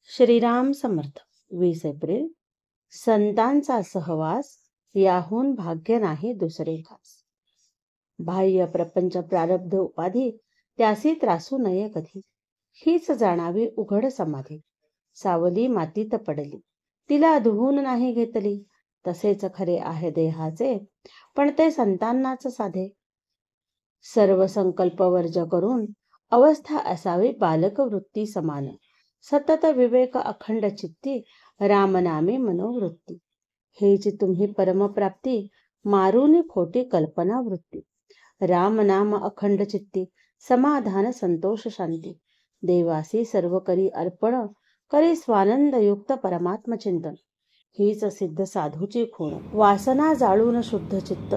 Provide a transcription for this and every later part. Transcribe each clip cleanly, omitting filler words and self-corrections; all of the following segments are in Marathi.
श्रीराम समर्थ. 20 एप्रिल. संतांचा सहवास याहून भाग्य नाही दुसरे खास. बाह्य प्रपंच प्रारब्ध उपाधी त्यासी त्रासू नये कधी. हीच जाणावी उघड समाधी. सावली मातीत पडली तिला धुवून नाही घेतली. तसेच खरे आहे देहाचे पण ते संतांनाच साधे. सर्व संकल्प वर्ज करून अवस्था असावी बालक वृत्ती समान. सतत विवेक अखंड चित्ती रामनामे मनोवृत्ती. हेच तुम्ही परमप्राप्ती मारून खोटी कल्पना वृत्ती. रामनाम अखंड चित्ती समाधान संतोष शांती. देवासी सर्व करी अर्पण करी स्वानंद युक्त परमात्म चिंतन. हीच सिद्ध साधूची खूण. वासना जाळून शुद्ध चित्त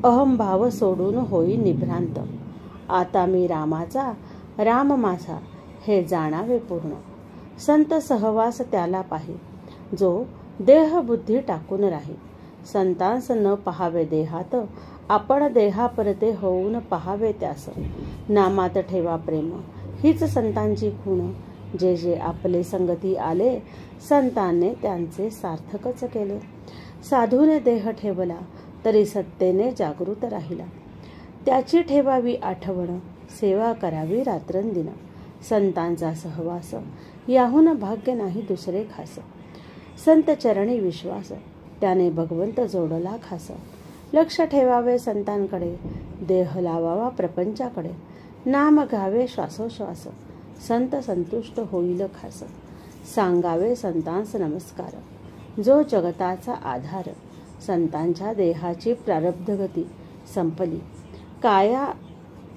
अहंभाव सोडून होई निभ्रांत. आता मी रामाचा राम माझा हे जाणावे पूर्ण. संत सहवास त्याला पाही जो देह बुद्धी टाकून राही. संतांस न पहावे देहात आपण देहापरते होऊन पहावे त्यास. नामात ठेवा प्रेम हीच संतांची खूण. जे जे आपले संगती आले संतांनी त्यांचे सार्थकच केले. साधूने देह ठेवला तरी सत्तेने जागृत राहिला. त्याची ठेवावी आठवण सेवा करावी रात्रंदिन. संतांचा सहवास याहून भाग्य नाही दुसरे खास. संत चरणी विश्वास त्याने भगवंत जोडला खास. लक्ष ठेवावे संतांकडे देह लावावा प्रपंचाकडे. नाम घ्यावे श्वासोश्वास संत संतुष्ट होईल खास. सांगावे संतांस नमस्कार जो जगताचा आधार. संतांच्या देहाची प्रारब्ध गती संपली. काया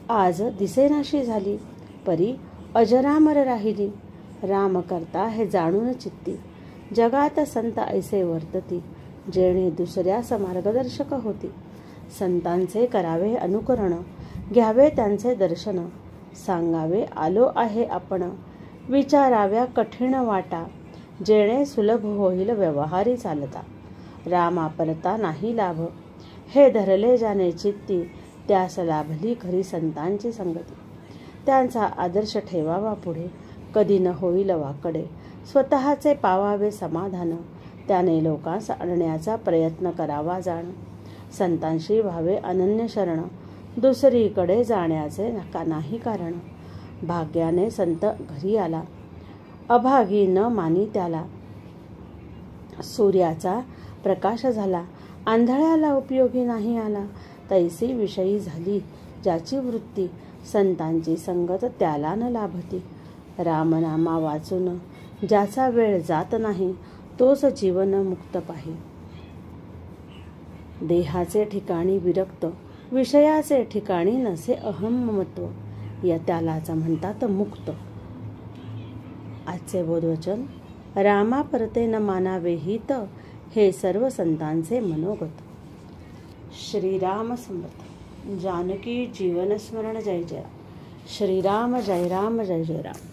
आज दिसेनाशी झाली परी अजरामर राहिली. राम करता हे जाणून चित्ती जगात संत ऐसे वर्तती. जेणे दुसऱ्यास मार्गदर्शक होती. संतांचे करावे अनुकरण घ्यावे त्यांचे दर्शन. सांगावे आलो आहे आपण विचाराव्या कठीण वाटा. जेणे सुलभ होईल व्यवहारी चालता. रामा परता नाही लाभ हे धरले जाणे चित्ती. त्यास लाभली खरी संतांची संगती. त्यांचा आदर्श ठेवावा पुढे कधी न होईल वाकडे. स्वतःचे पावावे समाधान त्याने लोकांस आणण्याचा प्रयत्न करावा जाण. संतांशी व्हावे अनन्य शरण दुसरीकडे जाण्याचे नाही कारण. भाग्याने संत घरी आला अभागी न मानी त्याला. सूर्याचा प्रकाश झाला आंधळ्याला उपयोगी नाही आला. तैसी विषयी झाली ज्याची वृत्ती संतांची संगत त्याला न लाभती. रामनामा वाचून ज्याचा वेळ जात नाही तोच जीवन मुक्त पाही. देहाचे ठिकाणी विरक्त विषयाचे ठिकाणी नसे अहममत्व. या त्यालाच म्हणतात मुक्त. आजचे बोधवचन रामा परते न मानावे हित हे सर्व संतांचे मनोगत. श्रीराम समर्थ. जानकी जीवन स्मरण. जय जय राम. श्रीराम जय राम जय जय राम.